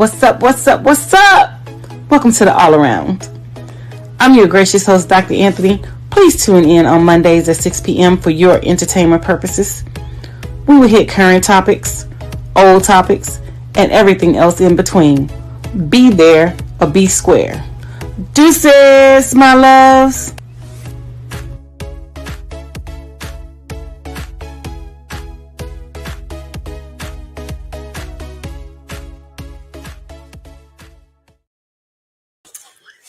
What's up? What's up? What's up? Welcome to the All Around. I'm your gracious host, Dr. Anthony. Please tune in on Mondays at 6 p.m. for your entertainment purposes. We will hit current topics, old topics, and everything else in between. Be there or be square. Deuces, my loves.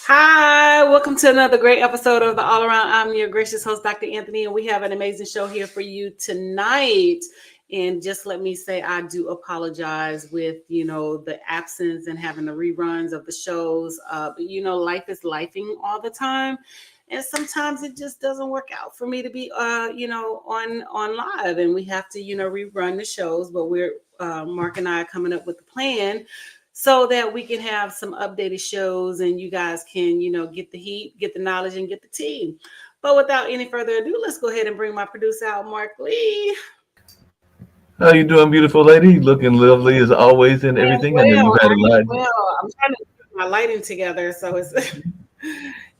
Hi, welcome to another great episode of the All Around. I'm your gracious host, Dr. Anthony, and we have an amazing show here for you tonight. And just let me say, I do apologize with, the absence and having the reruns of the shows. But, life is lifing all the time. And sometimes it just doesn't work out for me to be, on live. And we have to, rerun the shows. But we're, Mark and I are coming up with a plan so that we can have some updated shows and you guys can, get the heat, get the knowledge, and get the tea. But without any further ado, let's go ahead and bring my producer out, Mark Lee. How you doing, beautiful lady? Looking lovely as always and everything. I know you had a lot. Well, I'm trying to put my lighting together, so it's No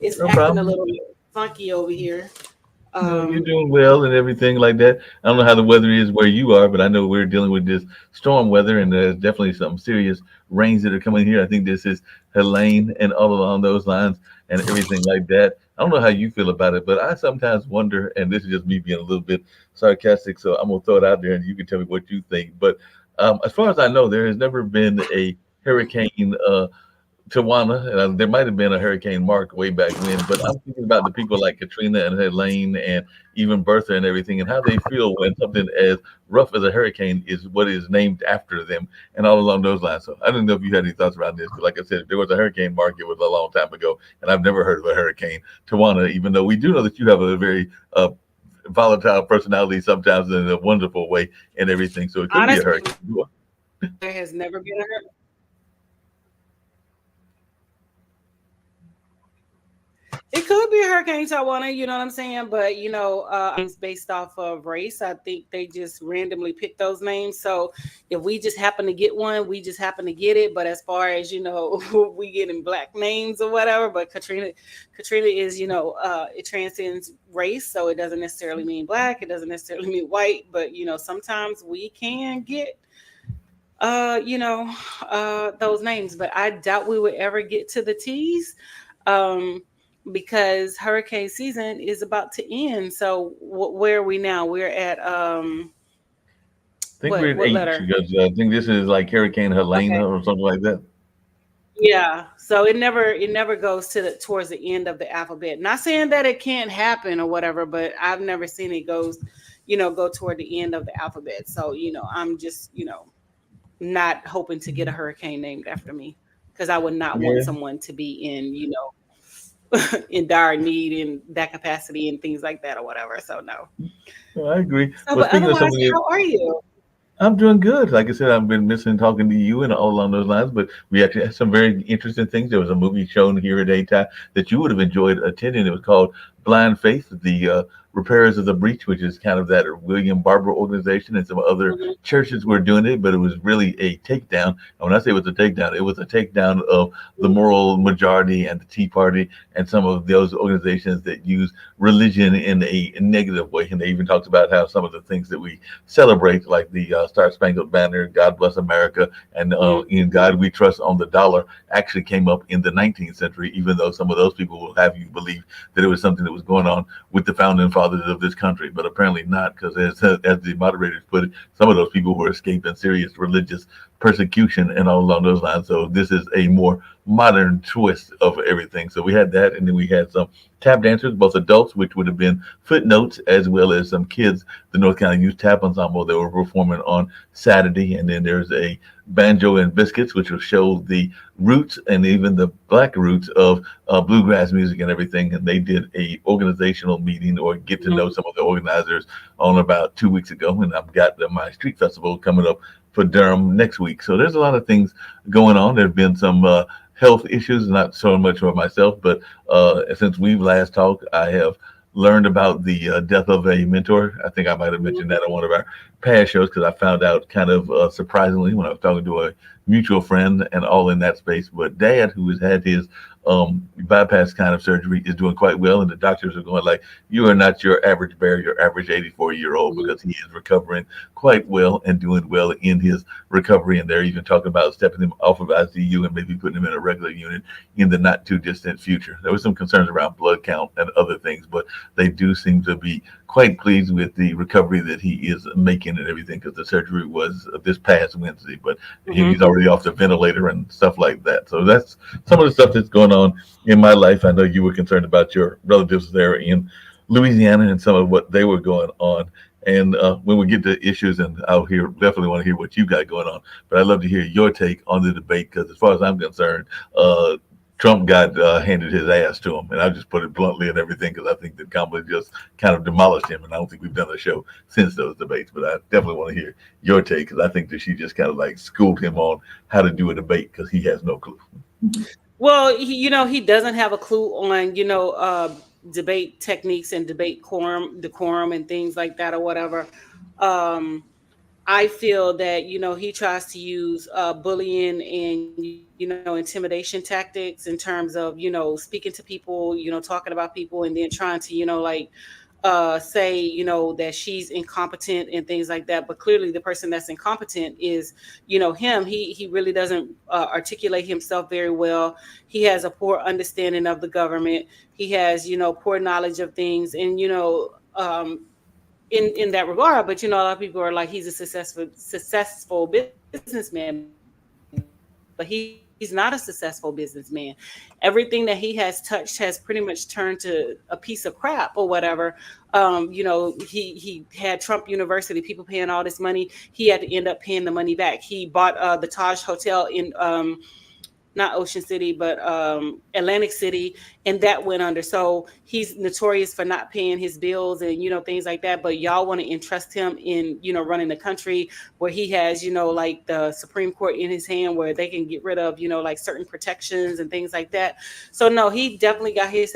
acting problem. a little funky over here. No, you're doing well and everything like that. I don't know how the weather is where you are, but I know we're dealing with this storm weather, and there's definitely some serious rains that are coming here. I think this is Helene and all along those lines and everything like that. I don't know how you feel about it, but I sometimes wonder, and this is just me being a little bit sarcastic, so I'm gonna throw it out there, and you can tell me what you think. But as far as I know, there has never been a hurricane. Tawana, and there might have been a Hurricane Mark way back when, but I'm thinking about the people like Katrina and Helene and even Bertha and everything, and how they feel when something as rough as a hurricane is what is named after them, and all along those lines. So I don't know if you had any thoughts around this, because like I said, if there was a Hurricane Mark, it was a long time ago, and I've never heard of a Hurricane Tawana, even though we do know that you have a very volatile personality sometimes in a wonderful way and everything. So it could be a Honestly, hurricane. there has never been a hurricane. It could be Hurricane Tawana, you know what I'm saying? But, it's based off of race. I think they just randomly pick those names. So if we just happen to get one, we just happen to get it. But as far as, we getting black names or whatever, but Katrina is, it transcends race. So it doesn't necessarily mean black. It doesn't necessarily mean white. But, sometimes we can get those names. But I doubt we would ever get to the T's. Because hurricane season is about to end. So where are we now? We're at I think we're at what H, letter? because I think this is like Hurricane Okay. Helena or something like that. Yeah. So it never goes towards the end of the alphabet. Not saying that it can't happen or whatever, but I've never seen it go toward the end of the alphabet. So, I'm just, not hoping to get a hurricane named after me, because I would not want Yeah, someone to be in, in dire need in that capacity and things like that or whatever. So no. I agree. So, Well, but speaking of otherwise, something, how are you? I'm doing good. Like I said, I've been missing talking to you and all along those lines, but we actually had some very interesting things. There was a movie shown here at ATI that you would have enjoyed attending. It was called Blind Faith, the Repairers of the Breach, which is kind of that William Barber organization, and some other Mhm. churches were doing it, but it was really a takedown. And when I say it was a takedown of the moral majority and the Tea Party and some of those organizations that use religion in a negative way. And they even talked about how some of the things that we celebrate, like the Star Spangled Banner, God Bless America, and Mhm. In God We Trust on the dollar, actually came up in the 19th century, even though some of those people will have you believe that it was something that was going on with the founding fathers of this country, but apparently not, because as the moderators put it, some of those people were escaping serious religious persecution and all along those lines. So this is a more modern twist of everything. So we had that, and then we had some tap dancers, both adults, which would have been footnotes, as well as some kids, the North Carolina Youth Tap Ensemble, that were performing on Saturday. And then there's a banjo and biscuits, which will show the roots and even the black roots of bluegrass music and everything. And they did a organizational meeting, or get to know Mhm. some of the organizers, on about 2 weeks ago. And I've got my street festival coming up for Durham next week. So there's a lot of things going on. There's been some health issues, not so much for myself, but since we've last talked, I have learned about the death of a mentor. I think I might have mentioned that on one of our past shows because I found out kind of surprisingly when I was talking to a mutual friend and all in that space. But Dad, who has had his bypass kind of surgery, is doing quite well, and the doctors are going like, "You are not your average bear, your average 84-year-old," Mhm. because he is recovering quite well and doing well in his recovery. And they're even talking about stepping him off of ICU and maybe putting him in a regular unit in the not too distant future. There were some concerns around blood count and other things, but they do seem to be quite pleased with the recovery that he is making and everything because the surgery was this past Wednesday, but Mhm. he's already off the ventilator and stuff like that. So that's some of the stuff that's going on in my life. I know you were concerned about your relatives there in Louisiana and some of what they were going on. And when we get to issues, and I'll definitely want to hear what you got going on. But I'd love to hear your take on the debate because, as far as I'm concerned, Trump got handed his ass to him, and I just put it bluntly and everything because I think that Kamala just kind of demolished him, and I don't think we've done a show since those debates. But I definitely want to hear your take because I think that she just kind of like schooled him on how to do a debate because he has no clue. Well, he doesn't have a clue on, debate techniques and debate decorum and things like that or whatever. Um, I feel that, he tries to use bullying and, intimidation tactics in terms of, speaking to people, talking about people and then trying to, say, that she's incompetent and things like that. But clearly the person that's incompetent is, him. He really doesn't articulate himself very well. He has a poor understanding of the government. He has, poor knowledge of things. And, in that regard, but a lot of people are like, he's a successful businessman, but he's not a successful businessman. Everything that he has touched has pretty much turned to a piece of crap or whatever. He had Trump University, people paying all this money. He had to end up paying the money back. He bought the Taj Hotel in not Ocean City, but Atlantic City, and that went under. So he's notorious for not paying his bills and things like that. But y'all want to entrust him in running the country where he has like the Supreme Court in his hand, where they can get rid of like certain protections and things like that. So no, he definitely got his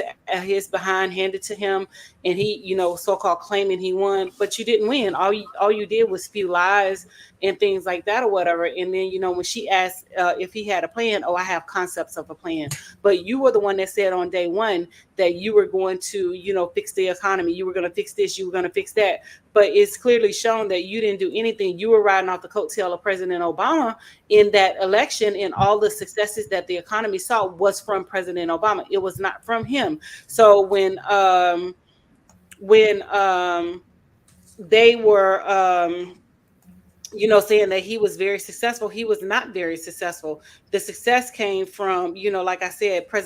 behind handed to him, and he so-called claiming he won, but you didn't win. All you did was spew lies and things like that or whatever. And then when she asked if he had a plan, oh, I have concepts of a plan. But you were the one that said on day one that you were going to fix the economy, you were going to fix this, you were going to fix that. But it's clearly shown that you didn't do anything. You were riding off the coattail of President Obama in that election, and all the successes that the economy saw was from President Obama. It was not from him. So when they were saying that he was very successful, he was not very successful. The success came from, like I said, from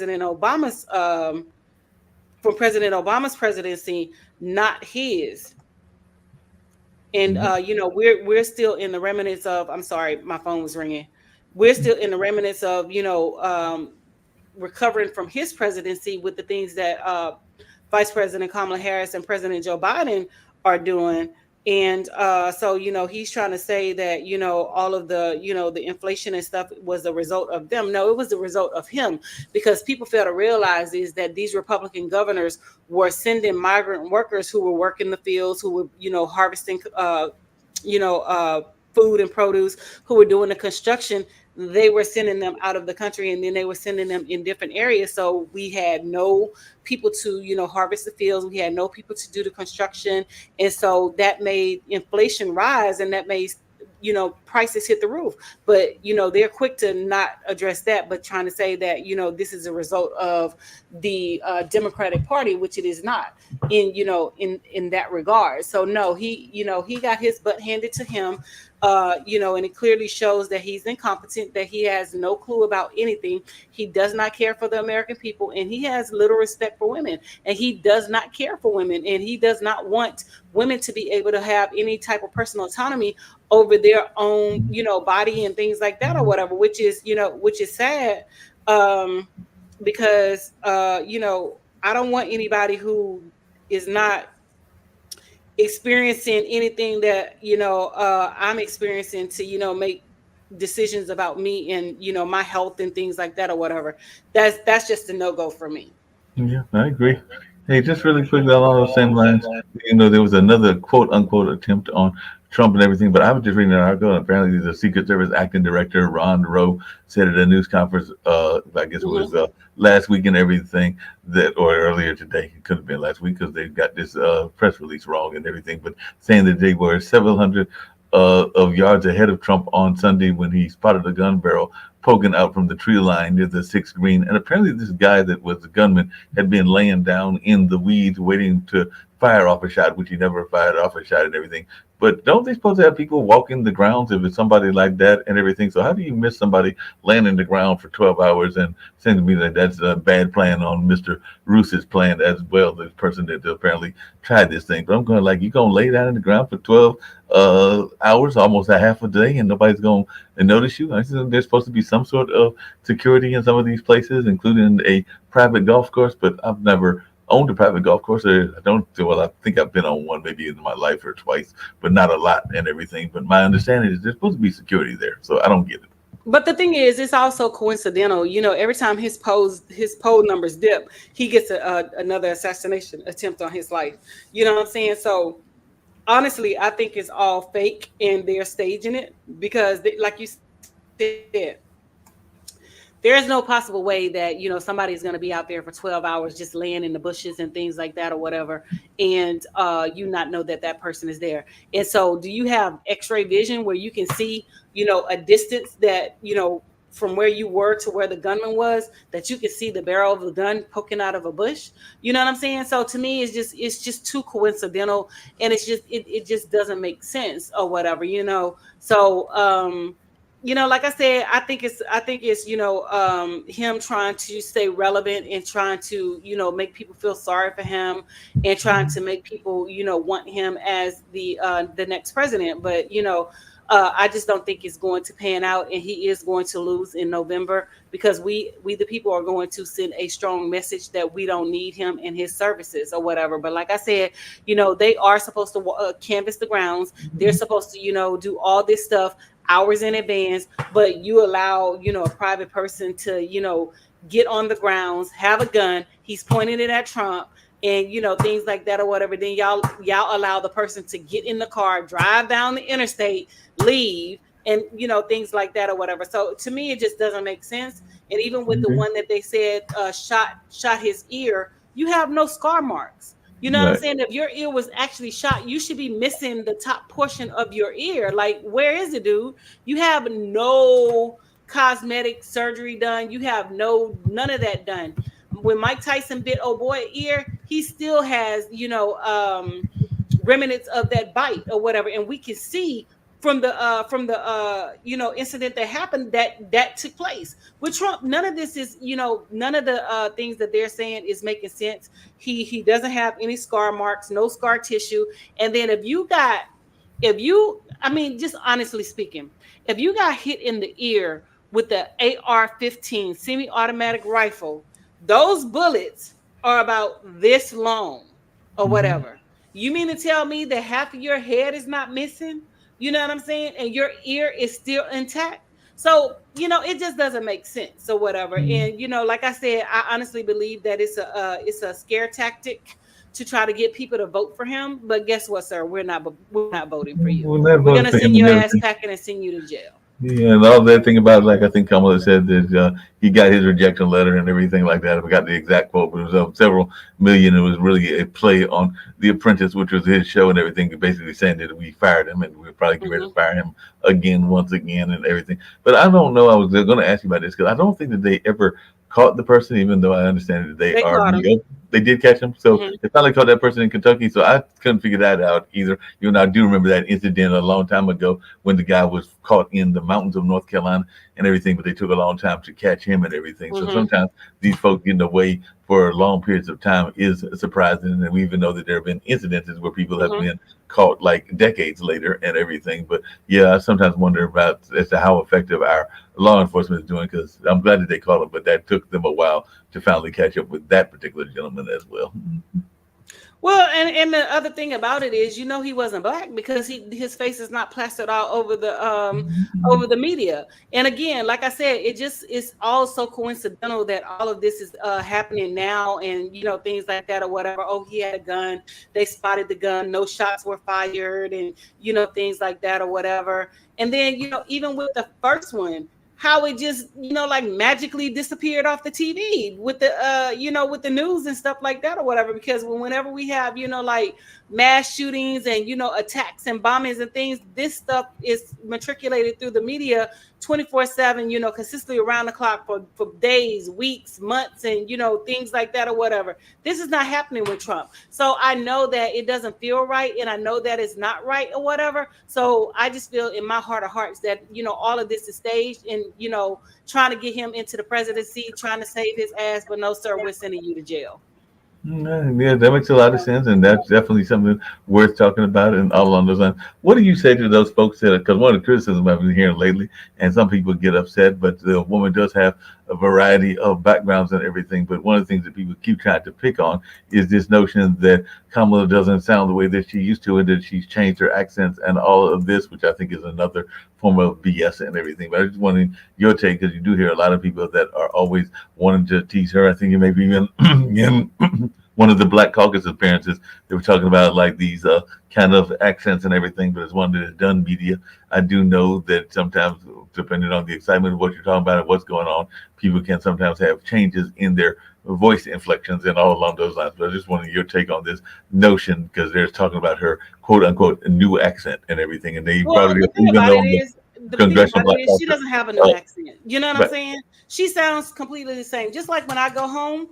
President Obama's presidency, not his. And we're still in the remnants of. I'm sorry, my phone was ringing. We're still in the remnants of recovering from his presidency with the things that Vice President Kamala Harris and President Joe Biden are doing. And so he's trying to say that all of the inflation and stuff was the result of them. No, it was the result of him, because people fail to realize is that these Republican governors were sending migrant workers who were working the fields, who were harvesting food and produce, who were doing the construction. They were sending them out of the country, and then they were sending them in different areas. So we had no people to harvest the fields. We had no people to do the construction, and so that made inflation rise, and that made prices hit the roof. But they're quick to not address that, but trying to say that this is a result of the Democratic Party, which it is not in that regard. So no, he got his butt handed to him. And it clearly shows that he's incompetent, that he has no clue about anything. He does not care for the American people, and he has little respect for women, and he does not care for women, and he does not want women to be able to have any type of personal autonomy over their own, body and things like that or whatever, which is sad. Because, I don't want anybody who is not experiencing anything that I'm experiencing to make decisions about me and my health and things like that or whatever. That's just a no-go for me. Yeah, I agree. Hey, just really quickly along those same lines, there was another quote unquote attempt on Trump and everything. But I was just reading an article, and apparently the Secret Service acting director Ron Rowe said at a news conference, I guess it was last week and everything, that or earlier today, it could have been last week because they got this press release wrong and everything, but saying that they were several hundred of yards ahead of Trump on Sunday when he spotted a gun barrel poking out from the tree line near the 6th green. And apparently this guy that was the gunman had been laying down in the weeds waiting to fire off a shot, which he never fired off a shot and everything. But don't they supposed to have people walking the grounds if it's somebody like that and everything? So how do you miss somebody laying in the ground for 12 hours? And seems to me that that's a bad plan on Mr. Roos's plan as well, the person that apparently tried this thing. But I'm going like, you going to lay down in the ground for 12 hours, almost a half a day, and nobody's going to notice you? I think there's supposed to be some sort of security in some of these places, including a private golf course, but I've never owned a private golf course. I think I've been on one maybe in my life or twice, but not a lot and everything. But my understanding is there's supposed to be security there. So I don't get it. But the thing is, it's also coincidental. Every time his poll numbers dip, he gets another assassination attempt on his life. You know what I'm saying? So honestly, I think it's all fake and they're staging it because, like you said, there is no possible way that, somebody's going to be out there for 12 hours just laying in the bushes and things like that or whatever. And you not know that person is there. And so do you have x-ray vision where you can see, a distance that, from where you were to where the gunman was, that you can see the barrel of the gun poking out of a bush? You know what I'm saying? So to me, it's just too coincidental, and it just doesn't make sense or whatever, So, like I said, I think it's him trying to stay relevant and trying to make people feel sorry for him and trying to make people want him as the next president. But I just don't think it's going to pan out, and he is going to lose in November because we the people are going to send a strong message that we don't need him and his services or whatever. But like I said, they are supposed to canvass the grounds. They're supposed to do all this stuff hours in advance, but you allow a private person to get on the grounds, have a gun, he's pointing it at Trump, and things like that or whatever. Then y'all allow the person to get in the car, drive down the interstate, leave, and things like that or whatever. So to me, it just doesn't make sense. And even with the one that they said shot his ear, you have no scar marks. You know what I'm saying? If your ear was actually shot, you should be missing the top portion of your ear. Like, where is it, dude? You have no cosmetic surgery done. You have none of that done. When Mike Tyson bit old boy ear, he still has, remnants of that bite or whatever. And we can see from the incident that happened that took place with Trump. None of this is, none of the things that they're saying is making sense. He doesn't have any scar marks, no scar tissue. And then just honestly speaking, if you got hit in the ear with the AR-15 semi-automatic rifle, those bullets are about this long or whatever. You mean to tell me that half of your head is not missing? You know what I'm saying? And your ear is still intact. So, it just doesn't make sense or whatever. And, like I said, I honestly believe that it's a scare tactic to try to get people to vote for him. But guess what, sir? We're not voting for you. We're going to send your ass packing and send you to jail. Yeah, and all that thing about, like, I think Kamala said that he got his rejection letter and everything like that. I forgot the exact quote, but it was several million. It was really a play on The Apprentice, which was his show and everything, basically saying that we fired him and we're probably getting ready to fire him once again and everything. But I don't know. I was going to ask you about this because I don't think that they ever caught the person, even though I understand that they are. They did catch him. So they finally caught that person in Kentucky. So I couldn't figure that out either. I do remember that incident a long time ago when the guy was caught in the mountains of North Carolina and everything, but they took a long time to catch him and everything. So sometimes these folks getting away for long periods of time is surprising. And we even know that there have been incidences where people have been caught like decades later and everything. But yeah, I sometimes wonder about as to how effective our law enforcement is doing, because I'm glad that they caught him, but that took them a while to finally catch up with that particular gentleman as well. Well, and the other thing about it is, he wasn't black because his face is not plastered all over the media. And again, like I said, it just is all so coincidental that all of this is happening now, and things like that or whatever. Oh, he had a gun. They spotted the gun. No shots were fired, and things like that or whatever. And then even with the first one, how it just like magically disappeared off the TV with the with the news and stuff like that or whatever, because whenever we have like mass shootings and attacks and bombings and things, this stuff is matriculated through the media 24/7, consistently around the clock for days, weeks, months, and things like that or whatever. This is not happening with Trump. So I know that it doesn't feel right, and I know that it's not right or whatever. So I just feel in my heart of hearts that all of this is staged, and trying to get him into the presidency, trying to save his ass, but no, sir, we're sending you to jail. Yeah, that makes a lot of sense, and that's definitely something worth talking about. And all along those lines, what do you say to those folks that? Because one of the criticisms I've been hearing lately, and some people get upset, but the woman does have a variety of backgrounds and everything. But one of the things that people keep trying to pick on is this notion that Kamala doesn't sound the way that she used to, and that she's changed her accents and all of this, which I think is another form of BS and everything. But I just wanted your take, because you do hear a lot of people that are always wanting to tease her. I think you maybe even in one of the Black Caucus appearances, they were talking about like these kind of accents and everything. But as one that has done media, I do know that sometimes, depending on the excitement of what you're talking about and what's going on, people can sometimes have changes in their voice inflections and all along those lines. But I just wanted your take on this notion, because they're talking about her quote unquote new accent and everything, and they Well, probably the thing even about it though is, Congressional Black she Caucus. doesn't have a new Uh, accent. You know what I'm but saying? She sounds completely the same. Just like when I go home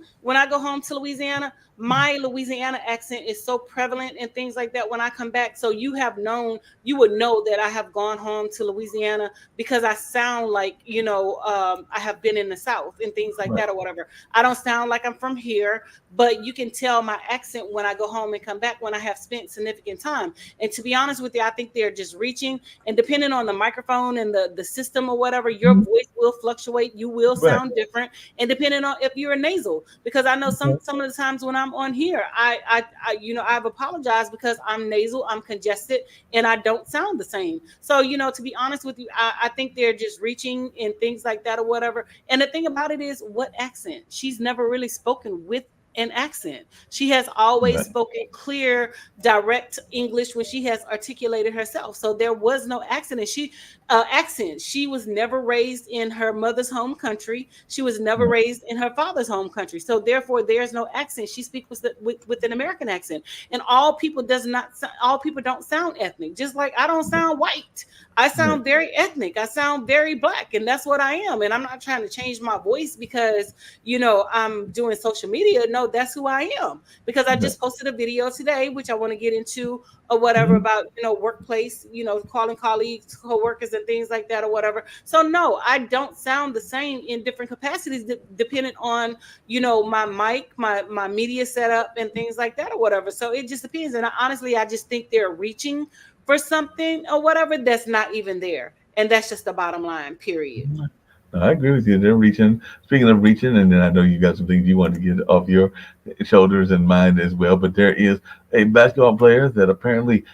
to Louisiana, my Louisiana accent is so prevalent and things like that when I come back. So you would know that I have gone home to Louisiana, because I sound like, I have been in the South and things like right. that or whatever. I don't sound like I'm from here, but you can tell my accent when I go home and come back, when I have spent significant time. And to be honest with you, I think they're just reaching, and depending on the microphone and the system or whatever, your Mhm. voice will fluctuate. You will Right. sound different, and depending on if you're a nasal, because I know some of the times when I'm on here, I've apologized because I'm nasal, I'm congested, and I don't sound the same. So to be honest with you, I think they're just reaching and things like that or whatever. And the thing about it is, what accent? She's never really spoken with an accent. She has always Right. spoken clear, direct English when she has articulated herself. So there was no accent, and she was never raised in her mother's home country. She was never Right. raised in her father's home country. So therefore, there's no accent. She speaks with an American accent, and all people don't sound ethnic. Just like I don't sound white. I Right. sound very ethnic. I sound very black, and that's what I am. And I'm not trying to change my voice because I'm doing social media. No, that's who I am, because I Right. just posted a video today, which I want to get into or whatever, Mhm. about workplace, calling colleagues, co-workers and things like that or whatever. So no, I don't sound the same in different capacities, depending on my mic, my media setup and things like that or whatever. So it just depends. And honestly, I just think they're reaching for something or whatever that's not even there, and that's just the bottom line, period. No, I agree with you. They're reaching. Speaking of reaching, and then I know you got some things you want to get off your shoulders and mind as well. But there is a basketball player that apparently,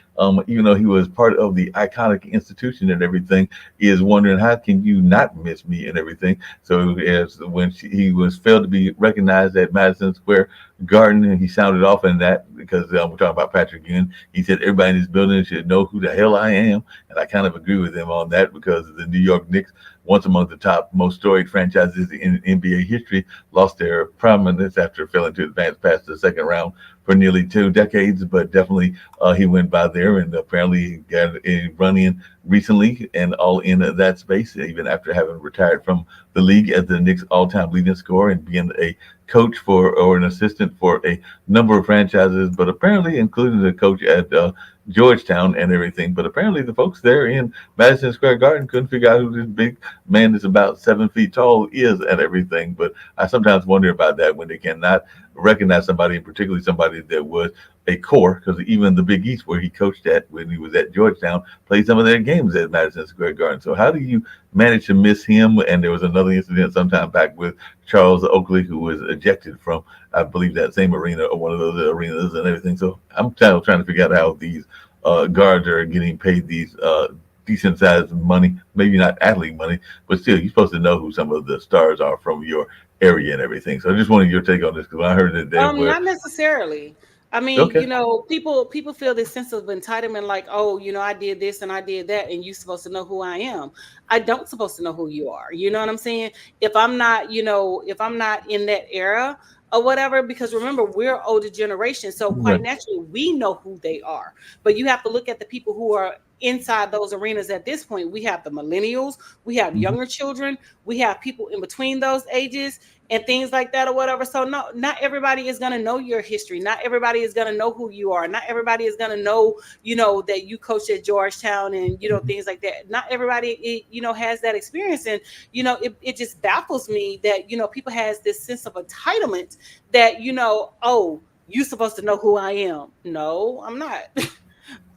even though he was part of the iconic institution and everything, is wondering how can you not miss me and everything. So as when he was failed to be recognized at Madison Square Garden, and he sounded off in that, because we're talking about Patrick Ewing. He said everybody in this building should know who the hell I am, and I kind of agree with him on that, because the New York Knicks, once among the top most storied franchises in NBA history, lost their prominence after failing to advance past the second round for nearly 2 decades. But definitely he went by there, and apparently got a run in recently and all in that space, even after having retired from the league as the Knicks all-time leading scorer and being a coach for or an assistant for a number of franchises, but apparently including the coach at Georgetown and everything. But apparently the folks there in Madison Square Garden couldn't figure out who this big man that's about 7 feet tall is and everything. But I sometimes wonder about that, when they cannot recognize somebody, and particularly somebody that was a core, because even the Big East, where he coached at when he was at Georgetown, played some of their games at Madison Square Garden. So how do you manage to miss him? And there was another incident sometime back with Charles Oakley, who was ejected from, I believe, that same arena or one of those arenas and everything. So I'm trying to figure out how these guards are getting paid these decent sized money, maybe not athlete money, but still, you're supposed to know who some of the stars are from your area and everything. So I just wanted your take on this because when I heard that there were Not necessarily. I mean, okay, people feel this sense of entitlement, like, oh, I did this and I did that, and you're supposed to know who I am. I don't supposed to know who you are. You know what I'm saying? If I'm not, if I'm not in that era or whatever, because remember, we're older generation, so quite right. naturally we know who they are. But you have to look at the people who are inside those arenas at this point. We have the millennials, we have Mhm. younger children, we have people in between those ages and things like that or whatever. So no, not everybody is going to know your history. Not everybody is going to know who you are. Not everybody is going to know, that you coached at Georgetown and, things like that. Not everybody, has that experience. And, it just baffles me that, people has this sense of entitlement that, oh, you're supposed to know who I am. No, I'm not.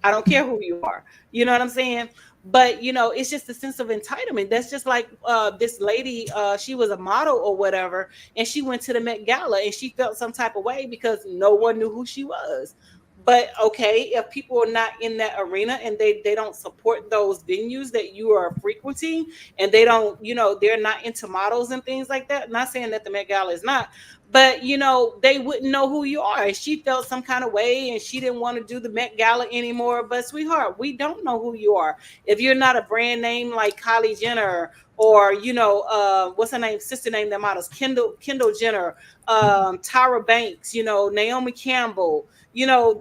I don't care who you are. You know what I'm saying? But it's just a sense of entitlement. That's just like this lady. She was a model or whatever, and she went to the Met Gala and she felt some type of way because no one knew who she was. But okay, if people are not in that arena and they don't support those venues that you are frequenting, and they don't, they're not into models and things like that. Not saying that the Met Gala is not, but they wouldn't know who you are. She felt some kind of way and she didn't want to do the Met Gala anymore. But sweetheart, we don't know who you are. If you're not a brand name like Kylie Jenner or what's her name, sister name that models, Kendall Jenner, Tyra Banks, Naomi Campbell,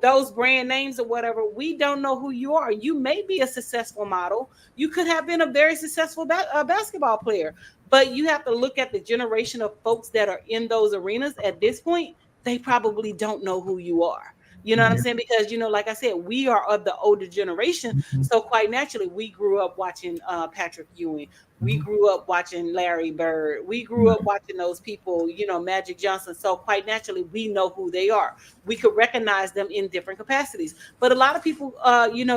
those brand names or whatever, we don't know who you are. You may be a successful model. You could have been a very successful basketball player, but you have to look at the generation of folks that are in those arenas at this point. They probably don't know who you are. You know what I'm Yeah. saying? Because, like I said, we are of the older generation. Mhm. So quite naturally, we grew up watching Patrick Ewing. We grew up watching Larry Bird. We grew up Mhm. watching those people, Magic Johnson. So quite naturally, we know who they are. We could recognize them in different capacities. But a lot of people,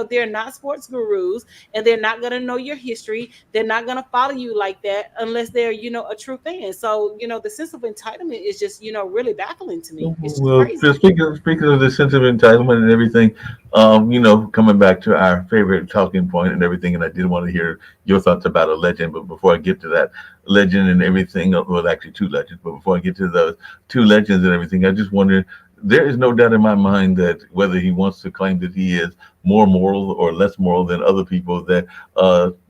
they're not sports gurus and they're not going to know your history. They're not going to follow you like that unless they're, a true fan. So, the sense of entitlement is just, really baffling to me. It's just Well, crazy. just speaking of the sense of entitlement and everything, coming back to our favorite talking point and everything, and I did want to hear your thoughts about a legend, but before I get to that legend and everything, well, actually two legends, but before I get to those two legends and everything, I just wonder. There is no doubt in my mind that whether he wants to claim that he is more moral or less moral than other people, that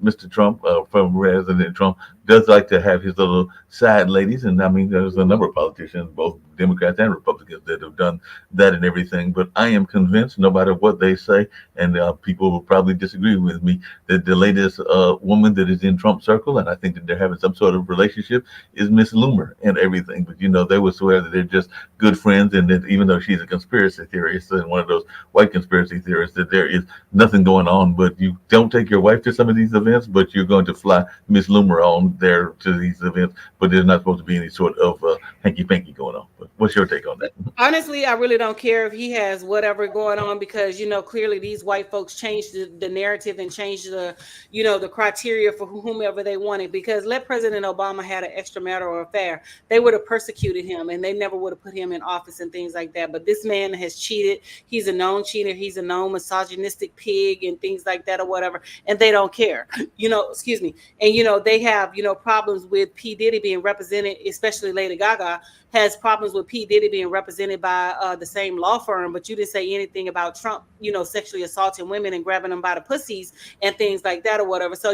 Mr. Trump, from President Trump, does like to have his little side ladies, and I mean, there's a number of politicians, both Democrats and Republicans, that have done that and everything. But I am convinced, no matter what they say, and people will probably disagree with me, that the latest woman that is in Trump's circle, and I think that they're having some sort of relationship, is Miss Loomer and everything. But they would swear that they're just good friends, and that even though she's a conspiracy theorist and one of those white conspiracy theorists, that there is nothing going on. But you don't take your wife to some of these events, but you're going to fly Miss Loomer on there to these events, but there's not supposed to be any sort of hanky panky going on. But what's your take on that? Honestly, I really don't care if he has whatever going on because clearly these white folks changed the narrative and changed the criteria for whomever they wanted. Because let President Obama had an extramarital affair, they would have persecuted him and they never would have put him in office and things like that. But this man has cheated. He's a known cheater. He's a known misogynistic pig and things like that or whatever, and they don't care. Excuse me. And they have problems with P Diddy being represented, especially Lady Gaga has problems with P Diddy being represented by the same law firm, but you didn't say anything about Trump, sexually assaulting women and grabbing them by the pussies and things like that or whatever. So,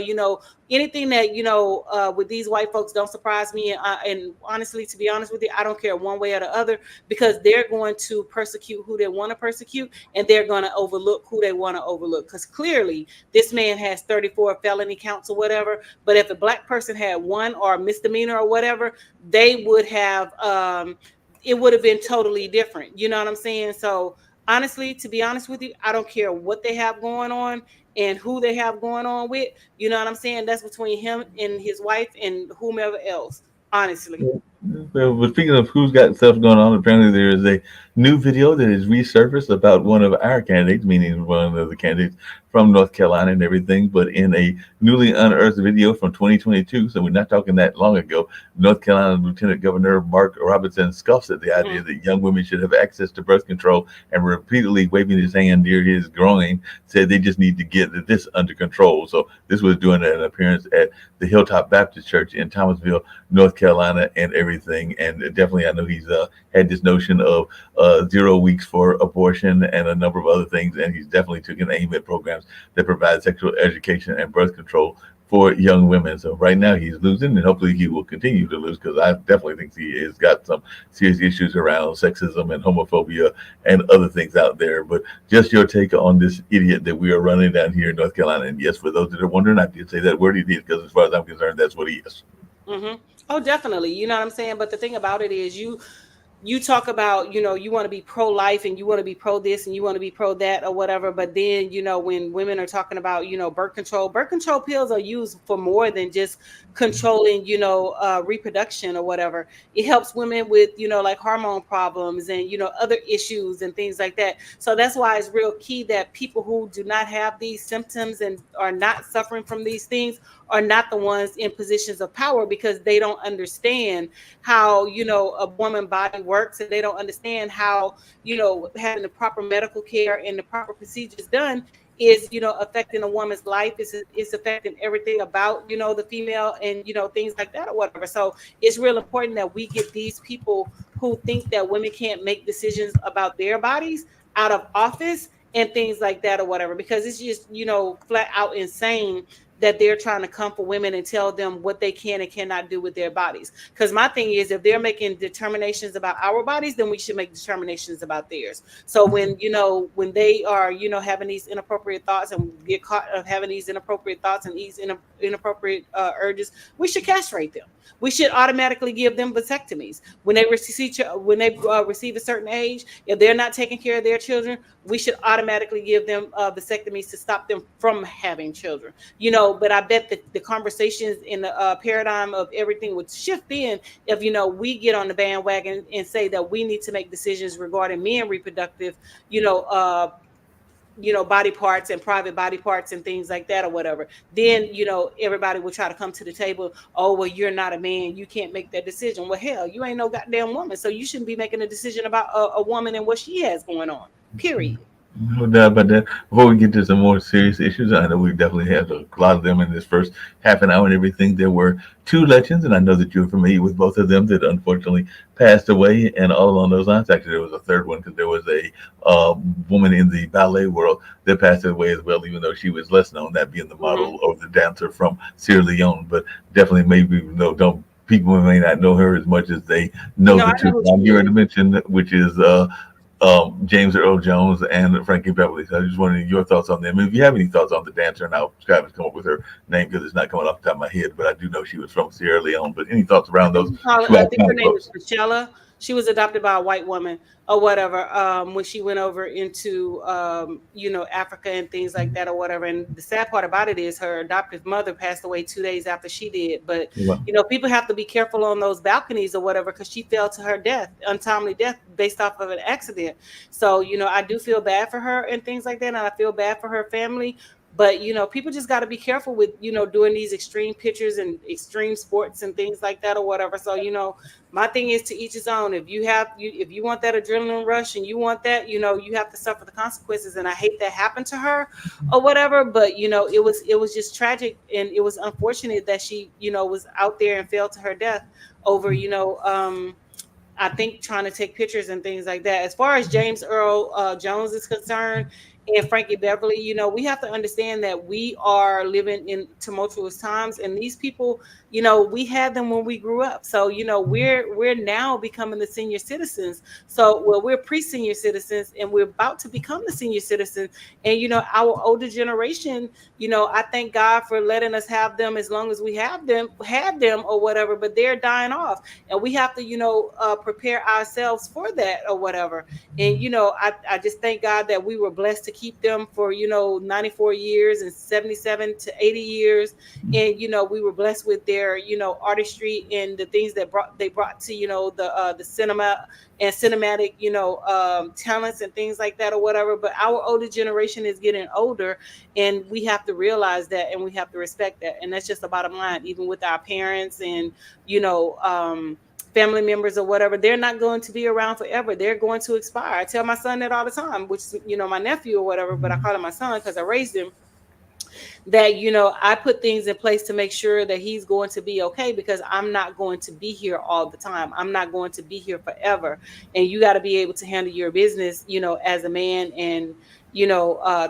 anything that, with these white folks don't surprise me. And honestly, to be honest with you, I don't care one way or the other because they're going to persecute who they want to persecute and they're going to overlook who they want to overlook. Because clearly this man has 34 felony counts or whatever. But if a black person had one or a misdemeanor or whatever, they would have it would have been totally different. You know what I'm saying? So honestly, to be honest with you, I don't care what they have going on and who they have going on with. You know what I'm saying? That's between him and his wife and whomever else, honestly. Well, but speaking of who's got stuff going on, apparently there is a new video that is resurfaced about one of our candidates, meaning one of the candidates from North Carolina and everything, but in a newly unearthed video from 2022. So we're not talking that long ago. North Carolina Lieutenant Governor Mark Robinson scoffs at the idea that young women should have access to birth control and repeatedly waving his hand near his groin said they just need to get this under control. So this was doing an appearance at the Hilltop Baptist Church in Thomasville, North Carolina, and everything. And definitely, I know he's had this notion of 0 weeks for abortion and a number of other things. And he's definitely taken aim at programs that provide sexual education and birth control for young women. So right now he's losing, and hopefully he will continue to lose, because I definitely think he has got some serious issues around sexism and homophobia and other things out there. But just your take on this idiot that we are running down here in North Carolina. And yes, for those that are wondering, I did say that word idiot because as far as I'm concerned, that's what he is. Mm-hmm. Oh, definitely. You know what I'm saying? But the thing about it is you talk about, you want to be pro-life and you want to be pro this and you want to be pro that or whatever. But then, when women are talking about, birth control pills are used for more than just controlling, reproduction or whatever. It helps women with, like hormone problems and, other issues and things like that. So that's why it's real key that people who do not have these symptoms and are not suffering from these things are not the ones in positions of power, because they don't understand how, a woman body works, and they don't understand how, having the proper medical care and the proper procedures done is, affecting a woman's life. It's affecting everything about, the female and, things like that or whatever. So it's real important that we get these people who think that women can't make decisions about their bodies out of office and things like that or whatever, because it's just, flat out insane that they're trying to come for women and tell them what they can and cannot do with their bodies. Because my thing is, if they're making determinations about our bodies, then we should make determinations about theirs. So when they are, having these inappropriate thoughts and get caught of having these inappropriate thoughts and these inappropriate urges, we should castrate them. We should automatically give them vasectomies when they receive a certain age. If they're not taking care of their children, we should automatically give them vasectomies to stop them from having children. But I bet that the conversations in the paradigm of everything would shift in if we get on the bandwagon and say that we need to make decisions regarding men reproductive, body parts and private body parts and things like that or whatever. Then, everybody will try to come to the table. Oh, well, you're not a man. You can't make that decision. Well, hell, you ain't no goddamn woman. So you shouldn't be making a decision about a woman and what she has going on, period. No doubt about that. Before we get to some more serious issues, I know we definitely have a lot of them in this first half an hour and everything. There were two legends, and I know that you're familiar with both of them, that unfortunately passed away. And all along those lines, actually, there was a third one, because there was a woman in the ballet world that passed away as well, even though she was less known, that being the model or the dancer from Sierra Leone. But definitely, maybe people may not know her as much as they know the two I'm here to mention, which is James Earl Jones and Frankie Beverly. So I just wanted your thoughts on them. If you have any thoughts on the dancer, and I'll try to come up with her name because it's not coming off the top of my head, but I do know she was from Sierra Leone. But any thoughts around those? I think her name is Michelle. She was adopted by a white woman or whatever when she went over into, Africa and things like that or whatever. And the sad part about it is her adoptive mother passed away 2 days after she did. But, people have to be careful on those balconies or whatever, because she fell to her death, untimely death based off of an accident. So, I do feel bad for her and things like that. And I feel bad for her family. But, people just got to be careful with, doing these extreme pictures and extreme sports and things like that or whatever. So, my thing is to each his own. If you want that adrenaline rush and you want that, you have to suffer the consequences. And I hate that happened to her or whatever. But, it was just tragic. And it was unfortunate that she, was out there and fell to her death over, I think trying to take pictures and things like that. As far as James Earl Jones is concerned, and Frankie Beverly, we have to understand that we are living in tumultuous times, and these people, we had them when we grew up. So, we're now becoming the senior citizens. So, we're pre-senior citizens, and we're about to become the senior citizens. And, our older generation, I thank God for letting us have them as long as we had them or whatever, but they're dying off, and we have to, prepare ourselves for that or whatever. And, I just thank God that we were blessed to keep them for, 94 years and 77 to 80 years. And, we were blessed with their, artistry and the things that they brought to, the cinema and cinematic, talents and things like that or whatever. But our older generation is getting older, and we have to realize that, and we have to respect that. And that's just the bottom line, even with our parents and, family members or whatever. They're not going to be around forever. They're going to expire. I tell my son that all the time, which is, my nephew or whatever, but I call him my son because I raised him, that, I put things in place to make sure that he's going to be okay, because I'm not going to be here all the time. I'm not going to be here forever. And you got to be able to handle your business, as a man, and,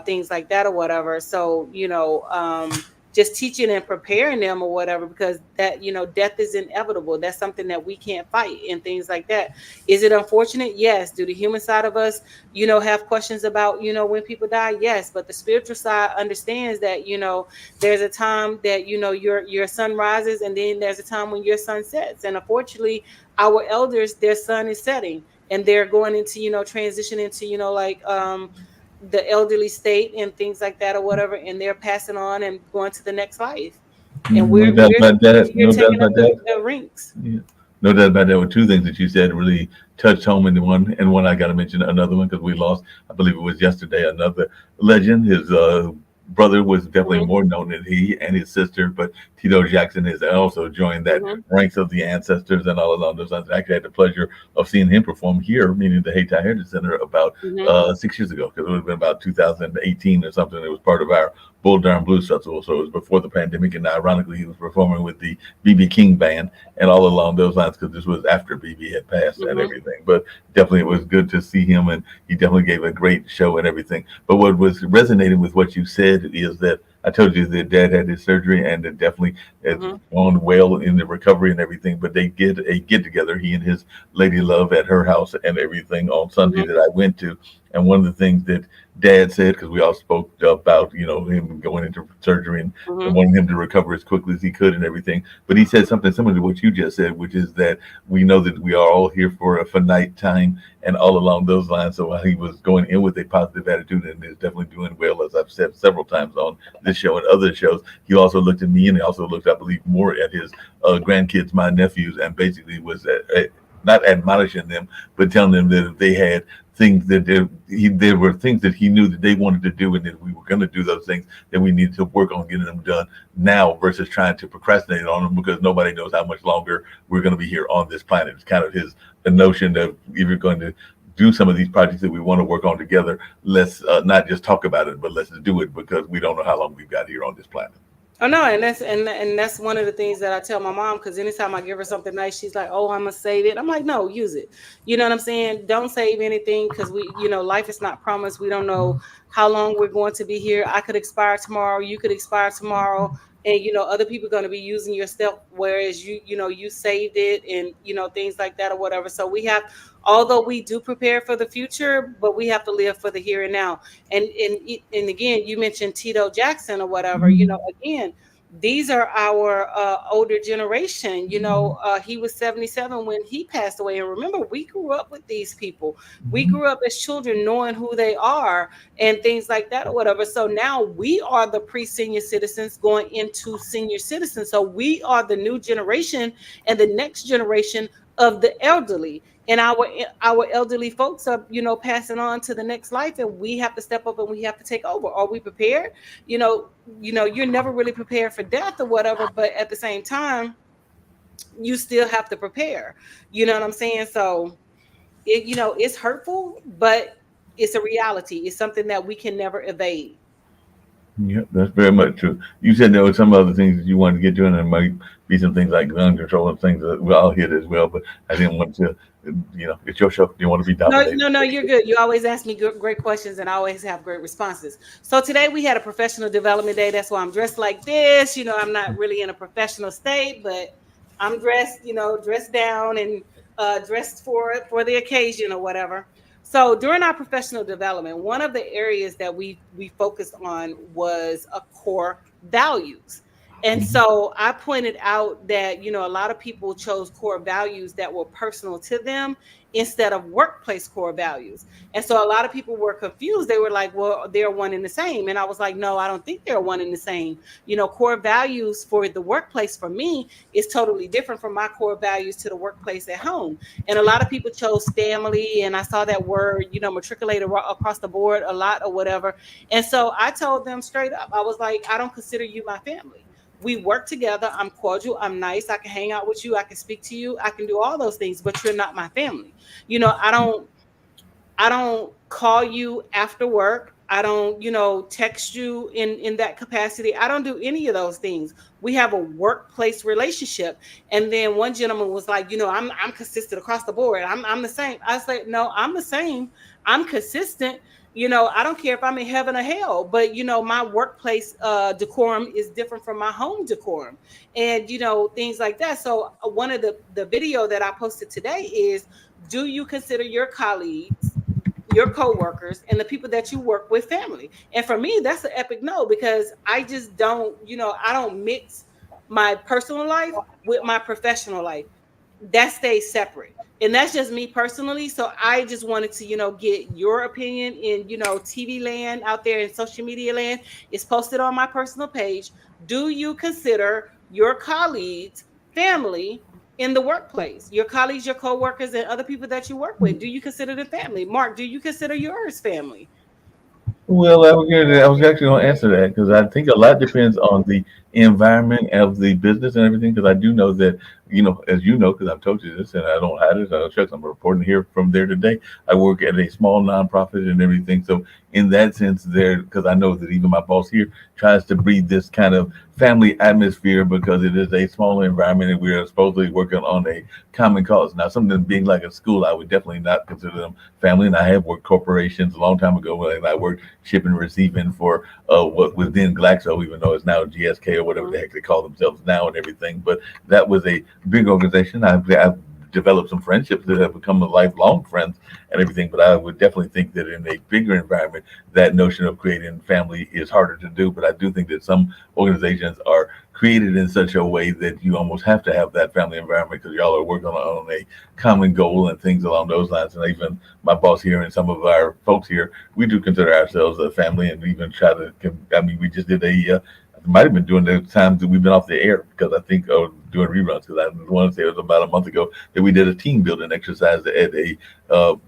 things like that or whatever. So, just teaching and preparing them or whatever, because that, death is inevitable. That's something that we can't fight and things like that. Is it unfortunate? Yes. Do the human side of us, have questions about, when people die? Yes. But the spiritual side understands that, there's a time that, your sun rises, and then there's a time when your sun sets. And unfortunately, our elders, their sun is setting, and they're going into, transition into, the elderly state and things like that or whatever, and they're passing on and going to the next life. And No doubt about that. we're No doubt taking about up that. the ranks. Yeah. No doubt about that. Were two things that you said really touched home in one, and one I got to mention another one because we lost, I believe it was yesterday, another legend. His brother was definitely more known than he, and his sister, but Tito Jackson has also joined that ranks of the ancestors and all along those lines. I actually had the pleasure of seeing him perform here, meaning the Hayti Heritage Center, about 6 years ago, because it would have been about 2018 or something. It was part of our Bull Durham Blues Festival, so it was before the pandemic, and ironically, he was performing with the BB King Band and all along those lines, because this was after BB had passed and everything. But definitely, it was good to see him, and he definitely gave a great show and everything. But what was resonating with what you said is that I told you that Dad had his surgery, and it definitely has gone well in the recovery and everything. But they did a get together, he and his lady love, at her house and everything on Sunday that I went to. And one of the things that Dad said, because we all spoke about, him going into surgery and wanting him to recover as quickly as he could and everything. But he said something similar to what you just said, which is that we know that we are all here for a finite time and all along those lines. So he was going in with a positive attitude and is definitely doing well, as I've said several times on this show and other shows. He also looked at me, and he also looked, I believe, more at his grandkids, my nephews, and basically was not admonishing them, but telling them that if they had things that there were things that he knew that they wanted to do, and that we were going to do those things, that we needed to work on getting them done now versus trying to procrastinate on them, because nobody knows how much longer we're going to be here on this planet. It's kind of the notion of, if you're going to do some of these projects that we want to work on together, let's not just talk about it, but let's do it, because we don't know how long we've got here on this planet. Oh no, and that's one of the things that I tell my mom, because anytime I give her something nice, she's like, "Oh, I'm gonna save it." I'm like, "No, use it." You know what I'm saying? Don't save anything, because we, life is not promised. We don't know how long we're going to be here. I could expire tomorrow. You could expire tomorrow, and other people are going to be using your stuff, whereas you saved it, and things like that or whatever. So we have, although we do prepare for the future, but we have to live for the here and now. And again, you mentioned Tito Jackson or whatever. Again, these are our older generation. He was 77 when he passed away. And remember, we grew up with these people. We grew up as children knowing who they are and things like that or whatever. So now we are the pre-senior citizens going into senior citizens. So we are the new generation and the next generation of the elderly. And our elderly folks are, passing on to the next life, and we have to step up and we have to take over. Are we prepared? You're never really prepared for death or whatever, but at the same time, you still have to prepare. You know what I'm saying? So, it's hurtful, but it's a reality. It's something that we can never evade. Yeah, that's very much true. You said there were some other things that you wanted to get to, and there might be some things like gun control and things that I'll hit as well. But I didn't want to, it's your show. Do you want to be dominated? No, you're good. You always ask me great questions, and I always have great responses. So today we had a professional development day. That's why I'm dressed like this. I'm not really in a professional state, but I'm dressed, dressed down and dressed for the occasion or whatever. So during our professional development, one of the areas that we focused on was a core values. And so I pointed out that, you know, a lot of people chose core values that were personal to them instead of workplace core values. And so a lot of people were confused. They were like, well, they're one and the same. And I was like, no, I don't think they're one and the same. You know, core values for the workplace for me is totally different from my core values to the workplace at home. And a lot of people chose family. And I saw that word, you know, matriculated across the board a lot or whatever. And so I told them straight up, I was like, I don't consider you my family. We work together. I'm cordial. I'm nice. I can hang out with you. I can speak to you. I can do all those things, but you're not my family. You know, I don't call you after work. I don't, you know, text you in that capacity. I don't do any of those things. We have a workplace relationship. And then one gentleman was like, you know, I'm consistent across the board. I'm the same. I was like, no, I'm the same. I'm consistent. You know, I don't care if I'm in heaven or hell, but you know, my workplace decorum is different from my home decorum, and you know, things like that. So one of the video that I posted today is, do you consider your colleagues, your coworkers, and the people that you work with family? And for me, that's an epic no, because I just don't, you know, I don't mix my personal life with my professional life. That stays separate. And that's just me personally. So I just wanted to, you know, get your opinion in, you know, TV land out there in social media land. It's posted on my personal page. Do you consider your colleagues family in the workplace? Your colleagues, your coworkers, and other people that you work with, do you consider them family? Mark, do you consider yours family? Well, I was actually going to answer that because I think a lot depends on the environment of the business and everything. Because I do know that, you know, as you know, because I've told you this and I don't hide it. Shucks, I'm reporting here from there today. I work at a small nonprofit and everything. So in that sense, there, because I know that even my boss here tries to breed this kind of family atmosphere because it is a smaller environment and we are supposedly working on a common cause. Now, something being like a school, I would definitely not consider them family. And I have worked corporations a long time ago when I worked shipping and receiving for what was then Glaxo, even though it's now GSK or whatever the heck they call themselves now and everything. But that was a big organization. I've developed some friendships that have become lifelong friends and everything. But I would definitely think that in a bigger environment, that notion of creating family is harder to do. But I do think that some organizations are created in such a way that you almost have to have that family environment because y'all are working on a common goal and things along those lines. And even my boss here and some of our folks here, we do consider ourselves a family and even try to, I mean, we just did might have been doing the times that we've been off the air because I think doing reruns because I want to say it was about a month ago that we did a team building exercise at a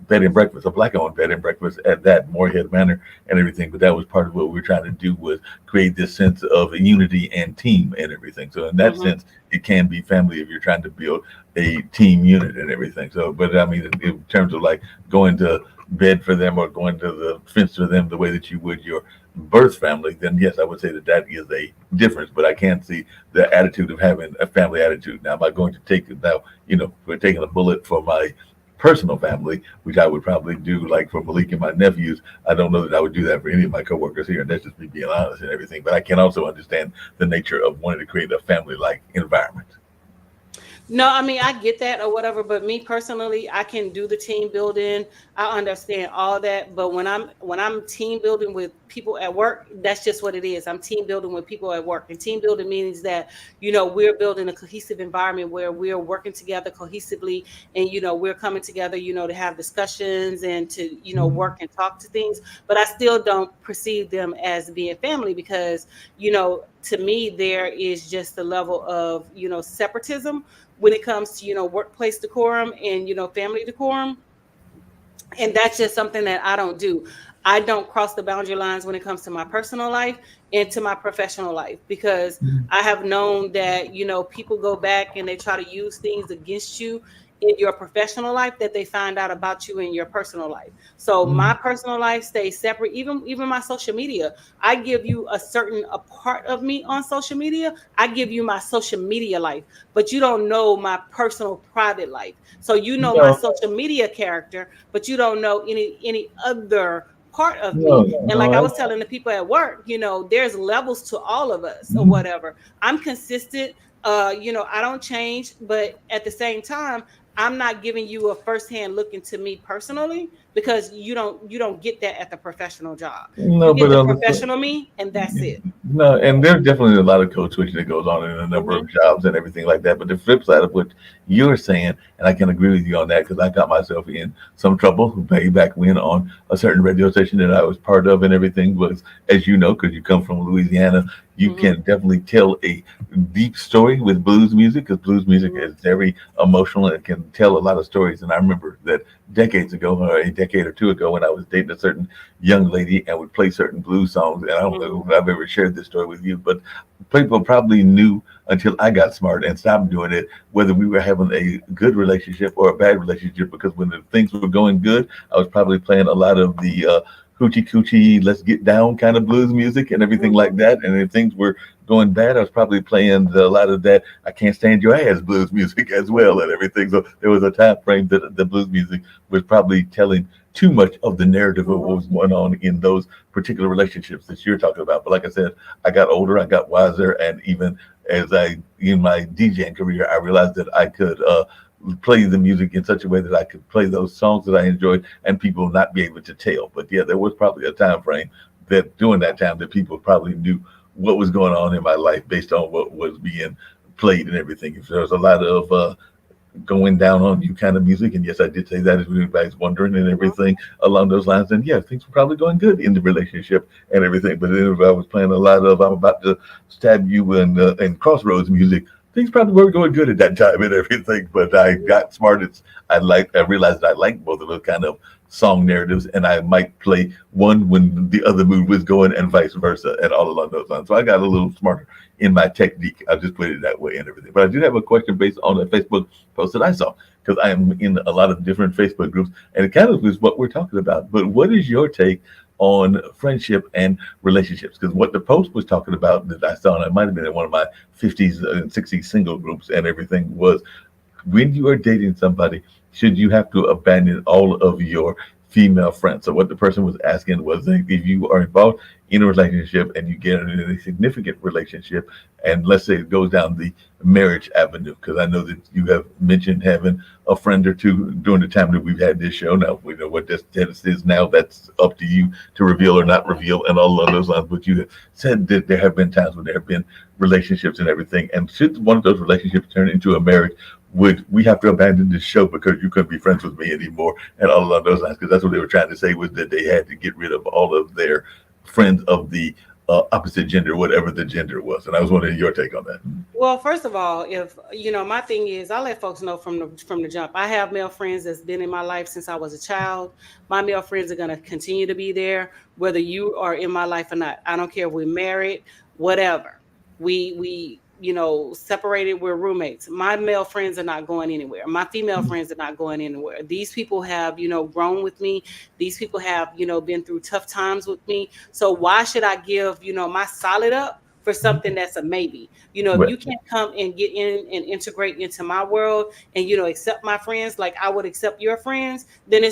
bed and breakfast, a black-owned bed and breakfast at that Moorhead Manor and everything. But that was part of what we were trying to do was create this sense of unity and team and everything. So in that sense, it can be family if you're trying to build a team unit and everything. So, but I mean, in terms of like going to bed for them or going to the fence for them the way that you would your birth family, then yes, I would say that that is a difference. But I can't see the attitude of having a family attitude. Now, am I going to take it now? You know, we're taking a bullet for my personal family, which I would probably do like for Malik and my nephews. I don't know that I would do that for any of my coworkers here, and that's just me being honest and everything. But I can also understand the nature of wanting to create a family-like environment. No, I mean, I get that or whatever, but me personally, I can do the team building. I understand all that, but when I'm team building with people at work, that's just what it is. I'm team building with people at work. And team building means that, you know, we're building a cohesive environment where we're working together cohesively and, you know, we're coming together, you know, to have discussions and to, you know, work and talk to things. But I still don't perceive them as being family because, you know, to me, there is just the level of, you know, separatism when it comes to, you know, workplace decorum and, you know, family decorum. And that's just something that I don't do. I don't cross the boundary lines when it comes to my personal life and to my professional life because I have known that, you know, people go back and they try to use things against you in your professional life that they find out about you in your personal life. So my personal life stays separate. Even my social media, I give you a part of me on social media. I give you my social media life, but you don't know my personal private life. So you know my social media character, but you don't know any other part of me. And like I was telling the people at work, you know, there's levels to all of us or whatever. I'm consistent. You know, I don't change, but at the same time, I'm not giving you a firsthand look into me personally because you don't get that at the professional job. You No, get but the on the professional me, and that's it. no, and there's definitely a lot of code switching that goes on in a number Hmm. of jobs and everything like that. But the flip side of what you're saying, and I can agree with you on that because I got myself in some trouble way back when on a certain radio station that I was part of and everything was, as you know, because you come from Louisiana, you Hmm. can definitely tell a deep story with blues music because blues music Hmm. is very emotional and it can tell a lot of stories. And I remember that decades ago, or a decade or two ago, when I was dating a certain young lady and would play certain blues songs. And I don't Hmm. know if I've ever shared this story with you, but people probably knew until I got smart and stopped doing it whether we were having a good relationship or a bad relationship. Because when the things were going good, I was probably playing a lot of the hoochie coochie, let's get down kind of blues music and everything Hmm. like that. And if things were going bad, I was probably playing a lot of that I can't stand your ass blues music as well and everything. So there was a time frame that the blues music was probably telling too much of the narrative of what Hmm. was going on in those particular relationships that you're talking about. But like I said, I got older, I got wiser, and even as I in my DJing career, I realized that I could play the music in such a way that I could play those songs that I enjoyed, and people not be able to tell. But yeah, there was probably a time frame that during that time that people probably knew what was going on in my life based on what was being played and everything. If there was a lot of going down on you kind of music. And yes, I did say that if anybody's wondering and Hmm. everything along those lines. And yeah, things were probably going good in the relationship and everything. But then if I was playing a lot of I'm about to stab you and Crossroads music, things probably weren't going good at that time and everything. But I got smart. I realized I liked both of those kind of song narratives, and I might play one when the other mood was going, and vice versa, and all along those lines. So I got a little smarter in my technique. I'll just put it that way and everything. But I do have a question based on a Facebook post that I saw because I am in a lot of different Facebook groups, and it kind of is what we're talking about. But what is your take on friendship and relationships? Because what the post was talking about that I saw, and it might have been in one of my 50s and 60s single groups and everything, was when you are dating somebody, should you have to abandon all of your female friends? So what the person was asking was like, if you are involved in a relationship and you get in a significant relationship, and let's say it goes down the marriage avenue, because I know that you have mentioned having a friend or two during the time that we've had this show. Now we know what this status is now. That's up to you to reveal or not reveal, and all of those lines. But you have said that there have been times when there have been relationships and everything. And should one of those relationships turn into a marriage, would we have to abandon this show because you couldn't be friends with me anymore and all along those lines? Because that's what they were trying to say was that they had to get rid of all of their friends of the opposite gender, whatever the gender was. And I was wondering your take on that. Well, first of all, if my thing is, I let folks know from the jump. I have male friends that's been in my life since I was a child. My male friends are gonna continue to be there, whether you are in my life or not. I don't care if we're married, whatever. We separated. We're roommates. My male friends are not going anywhere. My female friends are not going anywhere. These people have grown with me. These people have been through tough times with me. So why should I give my solid up for something that's a maybe? If Right. you can't come and get in and integrate into my world and accept my friends like I would accept your friends, then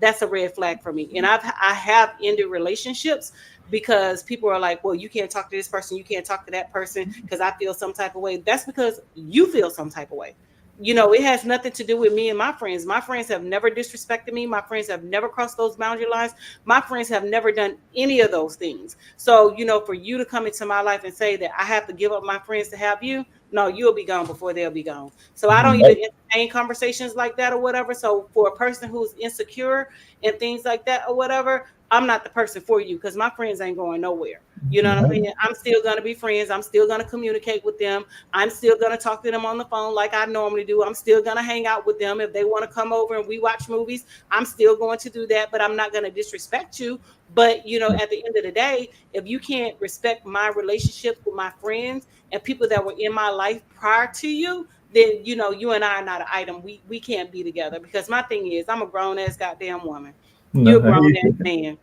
that's a red flag for me. And I have ended relationships because people are like, well, you can't talk to this person, you can't talk to that person because I feel some type of way. That's because you feel some type of way. It has nothing to do with me and my friends. My friends have never disrespected me. My friends have never crossed those boundary lines. My friends have never done any of those things. So, for you to come into my life and say that I have to give up my friends to have you, no, you'll be gone before they'll be gone. So I don't even entertain conversations like that or whatever. So for a person who's insecure and things like that or whatever, I'm not the person for you because my friends ain't going nowhere. You know what I'm saying? I'm still going to be friends. I'm still going to communicate with them. I'm still going to talk to them on the phone like I normally do. I'm still going to hang out with them. If they want to come over and we watch movies, I'm still going to do that, but I'm not going to disrespect you. But, at the end of the day, if you can't respect my relationships with my friends and people that were in my life prior to you, then, you and I are not an item. We can't be together because my thing is I'm a grown ass goddamn woman. No, You're a grown ass man.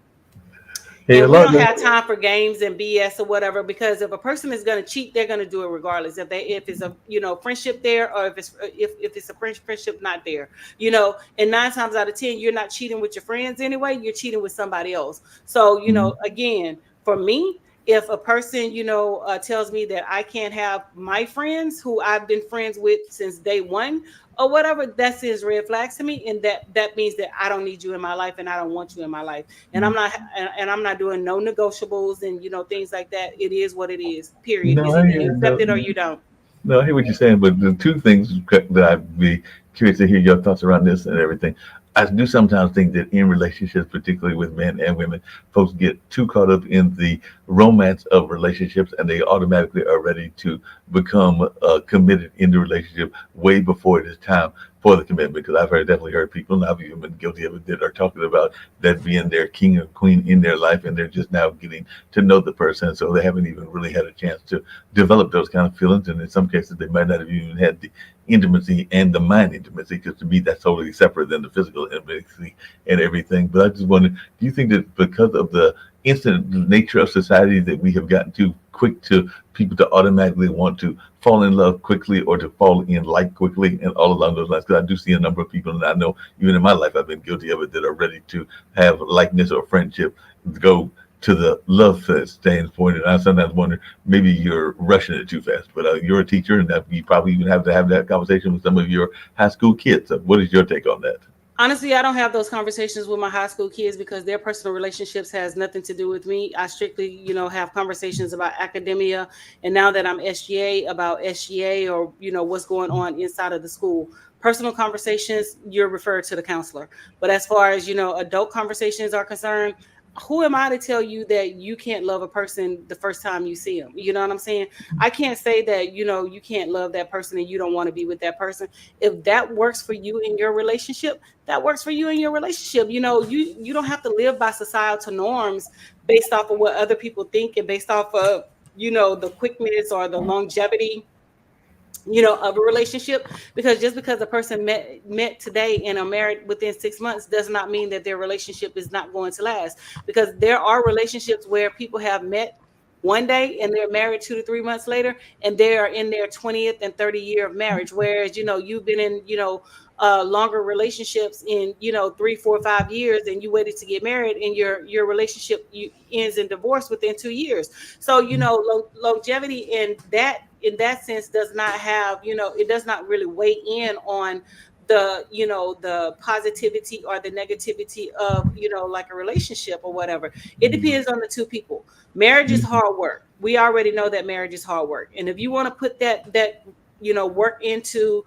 hey, a And we lot don't of have time for games and BS or whatever, because if a person is going to cheat, they're going to do it regardless. If it's a friendship there, or if it's a friendship not there, and 9 times out of 10, you're not cheating with your friends anyway. You're cheating with somebody else. So again, for me, if a person, tells me that I can't have my friends who I've been friends with since day one or whatever, that sends red flags to me, and that means that I don't need you in my life and I don't want you in my life, and I'm not doing no negotiables and things like that. It is what it is. Period. No, Is I either hear, you accept no, it or you don't. no, I hear what you're saying, but the two things that I'd be curious to hear your thoughts around this and everything. I do sometimes think that in relationships, particularly with men and women, folks get too caught up in the romance of relationships, and they automatically are ready to become committed in the relationship way before it is time for the commitment. Because definitely heard people, and I've even been guilty of it, that are talking about that being their king or queen in their life, and they're just now getting to know the person, so they haven't even really had a chance to develop those kind of feelings, and in some cases they might not have even had the intimacy and the mind intimacy, because to me that's totally separate than the physical intimacy and everything. But I just wonder, do you think that because of the instant nature of society that we have gotten too quick to people to automatically want to fall in love quickly or to fall in like quickly and all along those lines? Because I do see a number of people, and I know even in my life I've been guilty of it, that are ready to have likeness or friendship go to the love standpoint. And I sometimes wonder, maybe you're rushing it too fast. But you're a teacher, and that you probably even have to have that conversation with some of your high school kids. So what is your take on that? Honestly, I don't have those conversations with my high school kids because their personal relationships has nothing to do with me. I strictly, have conversations about academia, and now that I'm SGA, about SGA, or what's going on inside of the school. Personal conversations, you're referred to the counselor. But as far as adult conversations are concerned, who am I to tell you that you can't love a person the first time you see them? You know what I'm saying? I can't say that you can't love that person and you don't want to be with that person. If that works for you in your relationship, that works for you in your relationship. You don't have to live by societal norms based off of what other people think, and based off of the quickness or the longevity of a relationship. Because just because a person met today and are married within 6 months does not mean that their relationship is not going to last. Because there are relationships where people have met one day and they're married 2 to 3 months later, and they are in their 20th and 30th year of marriage, whereas you've been in longer relationships in 3, 4, 5 years, and you waited to get married, and your relationship ends in divorce within 2 years. So longevity in that sense does not have, it does not really weigh in on the positivity or the negativity of like a relationship or whatever. It depends on the two people. Marriage is hard work. We already know that marriage is hard work, and if you want to put that work into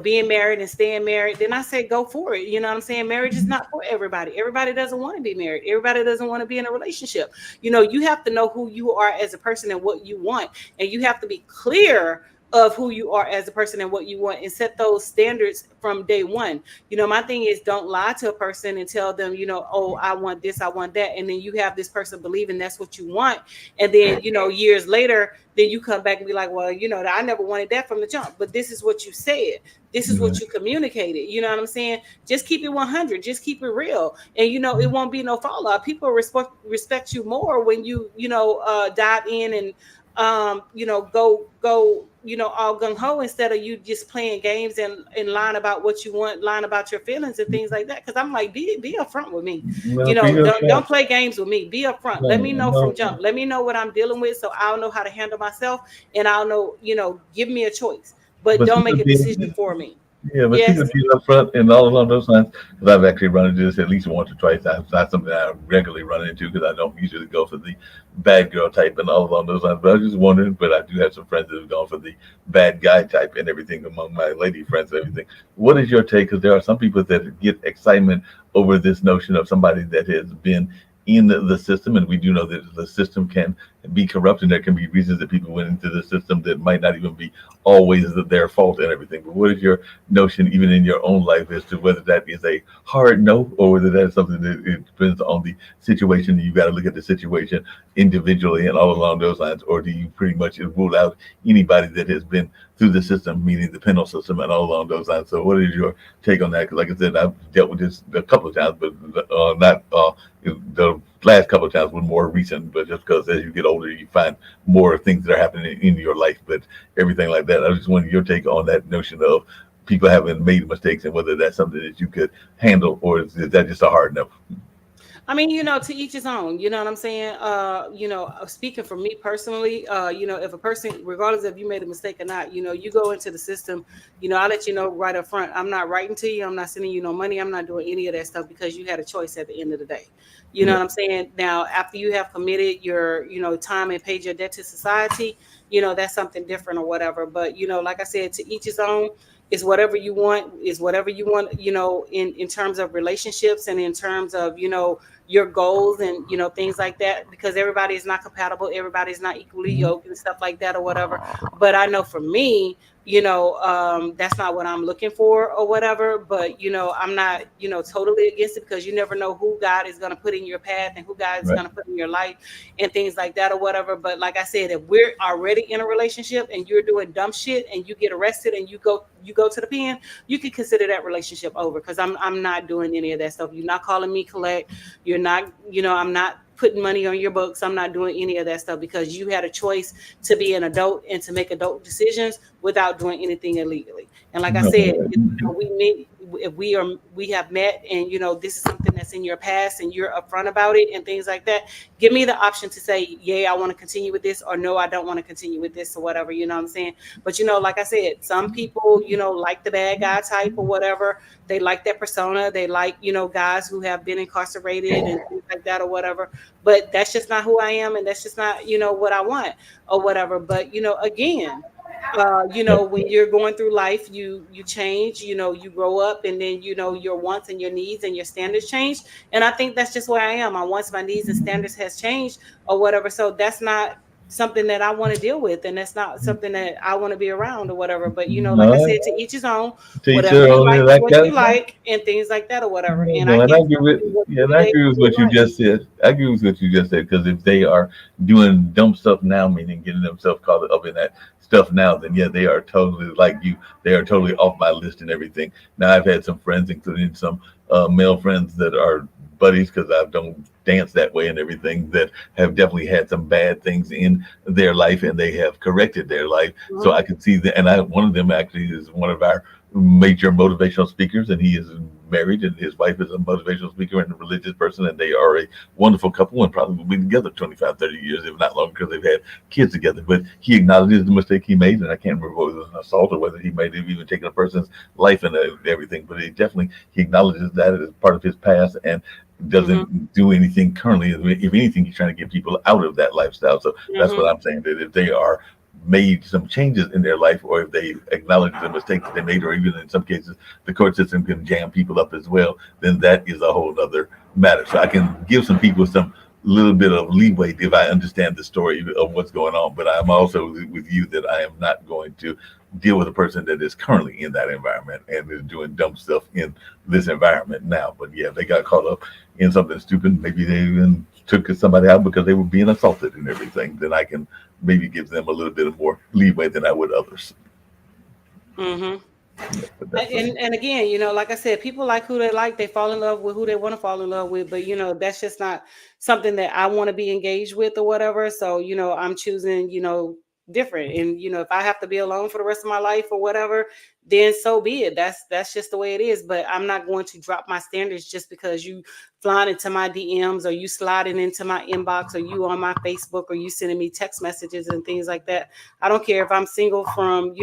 being married and staying married, then I say go for it. You know what I'm saying? Marriage is not for everybody. Everybody doesn't want to be married. Everybody doesn't want to be in a relationship. You have to know who you are as a person and what you want, and you have to be clear of who you are as a person and what you want, and set those standards from day one. My thing is, don't lie to a person and tell them, oh, I want this, I want that, and then you have this person believing that's what you want, and then years later, then you come back and be like, well, I never wanted that from the jump, but this is what you said, this is what you communicated. You know what I'm saying? Just keep it 100, just keep it real, and it won't be no fallout. People respect you more when you dive in and go all gung-ho, instead of you just playing games and lying about what you want, lying about your feelings and things like that. Because I'm like, be upfront with me. Well, Don't play games with me. Be upfront. Let me know from no, jump. Let me know what I'm dealing with, so I'll know how to handle myself, and I'll know, give me a choice, but but don't see make the a decision for me. Yeah, but Yes. people be up front and all along those lines. Because I've actually run into this at least once or twice. It's not something I regularly run into, because I don't usually go for the bad girl type and all along those lines. But I was just wondering. But I do have some friends that have gone for the bad guy type and everything, among my lady friends and everything. What is your take? Because there are some people that get excitement over this notion of somebody that has been in the system, and we do know that the system can be corrupt, and there can be reasons that people went into the system that might not even be always their fault and everything. But what is your notion, even in your own life, as to whether that is a hard no, or whether that is something that it depends on the situation? You got to look at the situation individually and all along those lines, or do you pretty much rule out anybody that has been through the system, meaning the penal system and all along those lines? So what is your take on that? Because like I said, I've dealt with this a couple of times, but not the last couple of times were more recent. But just because as you get older, you find more things that are happening in your life, but everything like that. I just wanted your take on that notion of people having made mistakes, and whether that's something that you could handle, or is that just a hard no? I mean, to each his own, you know what I'm saying? Speaking for me personally, if a person, regardless if you made a mistake or not, you go into the system, I'll let you know right up front. I'm not writing to you. I'm not sending you no money. I'm not doing any of that stuff because you had a choice at the end of the day. You know Yeah. what I'm saying? Now, after you have committed your, time and paid your debt to society, that's something different or whatever. But, like I said, to each his own. Is whatever you want, in terms of relationships and in terms of, your goals and things like that, because everybody is not compatible, everybody's not equally Mhm. yoked and stuff like that or whatever. But I know for me, that's not what I'm looking for or whatever. But I'm not totally against it, because you never know who God is going to put in your path and who God is Right. going to put in your life and things like that or whatever. But like I said, if we're already in a relationship and you're doing dumb shit and you get arrested and you go to the pen, you can consider that relationship over, because I'm not doing any of that stuff. You're not calling me collect. You're not, I'm not putting money on your books. I'm not doing any of that stuff, because you had a choice to be an adult and to make adult decisions without doing anything illegally. And like I No, said, if we have met, and this is something that's in your past and you're upfront about it and things like that, give me the option to say, yeah, I want to continue with this, or no, I don't want to continue with this, or whatever. You know what I'm saying? But like I said, some people, like the bad guy type or whatever. They like that persona. They like, guys who have been incarcerated and things like that or whatever. But that's just not who I am, and that's just not, what I want or whatever. But again, when you're going through life, you change, you grow up, and then your wants and your needs and your standards change. And I think that's just where I am. My wants, my needs, and standards has changed or whatever. So that's not something that I want to deal with, and that's not something that I want to be around or whatever. But like I no, said, to each his own. Whatever teacher you only like is like what you that. like, and things like that or whatever. And I No, and I guess agree with, what yeah, and you I date agree with you what you like. just said. I agree with what you just said, because if they are doing dumb stuff now, meaning getting themselves caught up in that stuff now, then yeah, they are totally like you. They are totally off my list and everything. Now I've had some friends, including some male friends that are buddies, because I don't dance that way and everything, that have definitely had some bad things in their life, and they have corrected their life. So Mhm. I can see that, and one of them actually is one of our major motivational speakers, and he is married, and his wife is a motivational speaker and a religious person, and they are a wonderful couple, and probably will be together 25, 30 years, if not longer, because they've had kids together. But he acknowledges the mistake he made, and I can't remember whether it was an assault or whether he might have even taken a person's life and everything. But he acknowledges that as part of his past, and Mhm. doesn't do anything currently. If anything, he's trying to get people out of that lifestyle. So that's what Mhm. I'm saying. That if they are made some changes in their life, or if they acknowledge the mistake that they made, or even in some cases the court system can jam people up as well, then that is a whole other matter. So I can give some people some little bit of leeway if I understand the story of what's going on. But I'm also with you that I am not going to deal with a person that is currently in that environment and is doing dumb stuff in this environment now. But yeah, they got caught up in something stupid. Maybe they even took somebody out because they were being assaulted and everything. Then I can maybe give them a little bit of more leeway than I would others. Mhm. Yeah, but And, that's and again, like I said, people like who they like. They fall in love with who they want to fall in love with. But that's just not something that I want to be engaged with or whatever. So I'm choosing different. And if I have to be alone for the rest of my life or whatever, then so be it. That's just the way it is. But I'm not going to drop my standards just because you flying into my DMs, or you sliding into my inbox, or you on my Facebook, or you sending me text messages and things like that. I don't care if I'm single from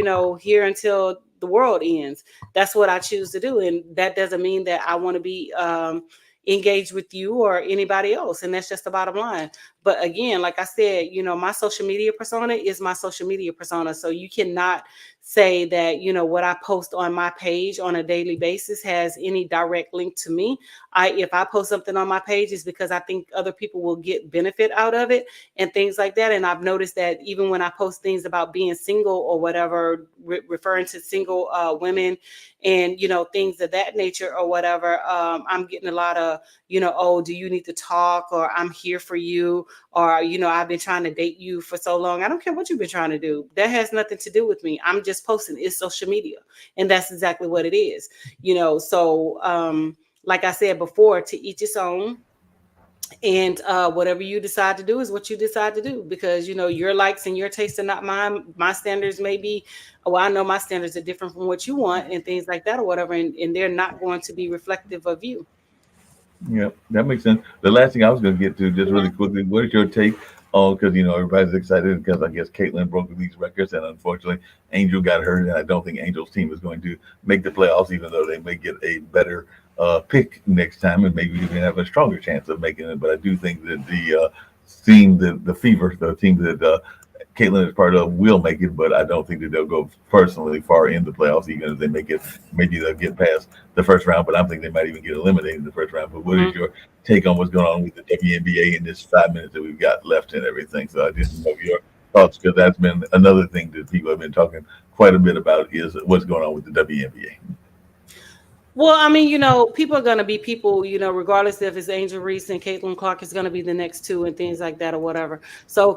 here until the world ends. That's what I choose to do. And that doesn't mean that I want to be engaged with you or anybody else. And that's just the bottom line. But again, like I said, my social media persona is my social media persona. So you cannot say that, what I post on my page on a daily basis has any direct link to me. If I post something on my page, is because I think other people will get benefit out of it and things like that. And I've noticed that even when I post things about being single or whatever, referring to single women and things of that nature or whatever, I'm getting a lot of oh, do you need to talk, or I'm here for you, or I've been trying to date you for so long. I don't care what you've been trying to do. That has nothing to do with me. I'm just posting. It's social media, and that's exactly what it is. So like I said before, to each its own. And whatever you decide to do is what you decide to do, because your likes and your tastes are not mine. My standards may be, well, I know my standards are different from what you want and things like that or whatever, and they're not going to be reflective of you. Yeah, that makes sense. The last thing I was going to get to, just really quickly, what is your take on, because everybody's excited because I guess Caitlin broke these records, and unfortunately Angel got hurt, and I don't think Angel's team is going to make the playoffs, even though they may get a better pick next time and maybe even have a stronger chance of making it. But I do think that the team, the Fever, the team that Caitlin is part of, will make it, but I don't think that they'll go personally far in the playoffs, even if they make it. Maybe they'll get past the first round, but I think they might even get eliminated in the first round. But what is your take on what's going on with the WNBA in this 5 minutes that we've got left and everything? So I just know your thoughts, because that's been another thing that people have been talking quite a bit about, is what's going on with the WNBA. Well, I mean, people are going to be people, regardless if it's Angel Reese and Caitlin Clark is going to be the next two and things like that or whatever. So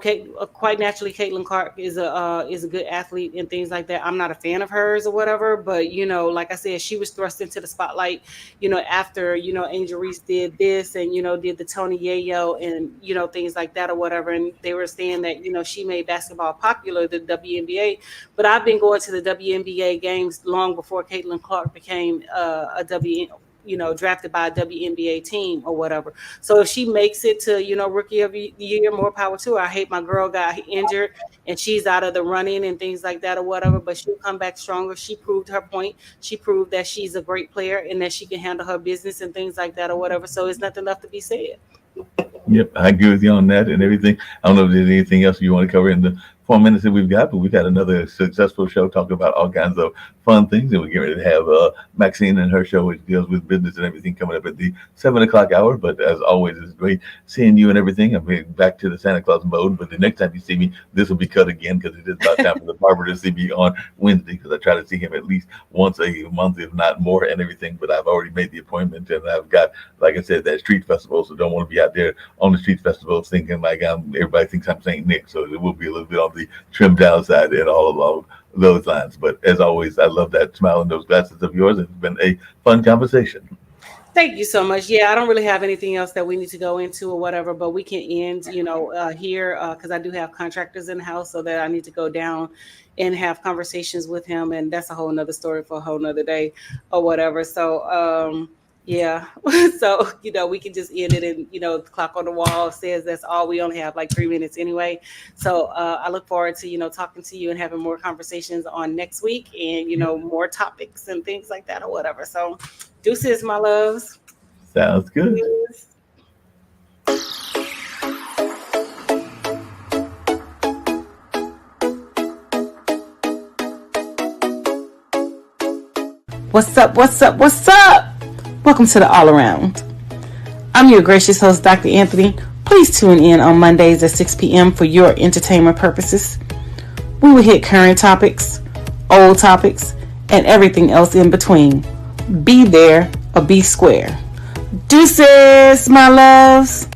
quite naturally, Caitlin Clark is a good athlete and things like that. I'm not a fan of hers or whatever, but, like I said, she was thrust into the spotlight, after, Angel Reese did this and, did the Tony Yayo and, things like that or whatever. And they were saying that, she made basketball popular, the WNBA. But I've been going to the WNBA games long before Caitlin Clark became drafted by a WNBA team or whatever. So if she makes it to, rookie of the year, more power to her. I hate my girl got injured and she's out of the running and things like that or whatever, but she'll come back stronger. She proved her point. She proved that she's a great player and that she can handle her business and things like that or whatever. So it's nothing left to be said. Yep, I agree with you on that and everything. I don't know if there's anything else you want to cover in the 4 minutes that we've got, but we've had another successful show talking about all kinds of fun things, and we're getting ready to have Maxine and her show, which deals with business and everything, coming up at the 7 o'clock hour. But as always, it's great seeing you and everything. I'm back to the Santa Claus mode, but the next time you see me, this will be cut again, because it is about time for the barber to see me on Wednesday, because I try to see him at least once a month, if not more, and everything. But I've already made the appointment, and I've got, like I said, that street festival, so don't want to be out there on the street festival thinking like everybody thinks I'm Saint Nick. So it will be a little bit on the trimmed down side and all along those lines. But as always, I love that smile and those glasses of yours. It's been a fun conversation. Thank you so much. Yeah, I don't really have anything else that we need to go into or whatever, but we can end, here, because I do have contractors in the house, so that I need to go down and have conversations with him. And that's a whole nother story for a whole nother day or whatever. So, yeah. So, we can just end it, and, the clock on the wall says that's all. We only have like 3 minutes anyway. So I look forward to, talking to you and having more conversations on next week and, more topics and things like that or whatever. So deuces, my loves. Sounds good. What's up? What's up? What's up? Welcome to the All Around. I'm your gracious host, Dr. Anthony. Please tune in on Mondays at 6 p.m. for your entertainment purposes. We will hit current topics, old topics, and everything else in between. Be there or be square. Deuces, my loves.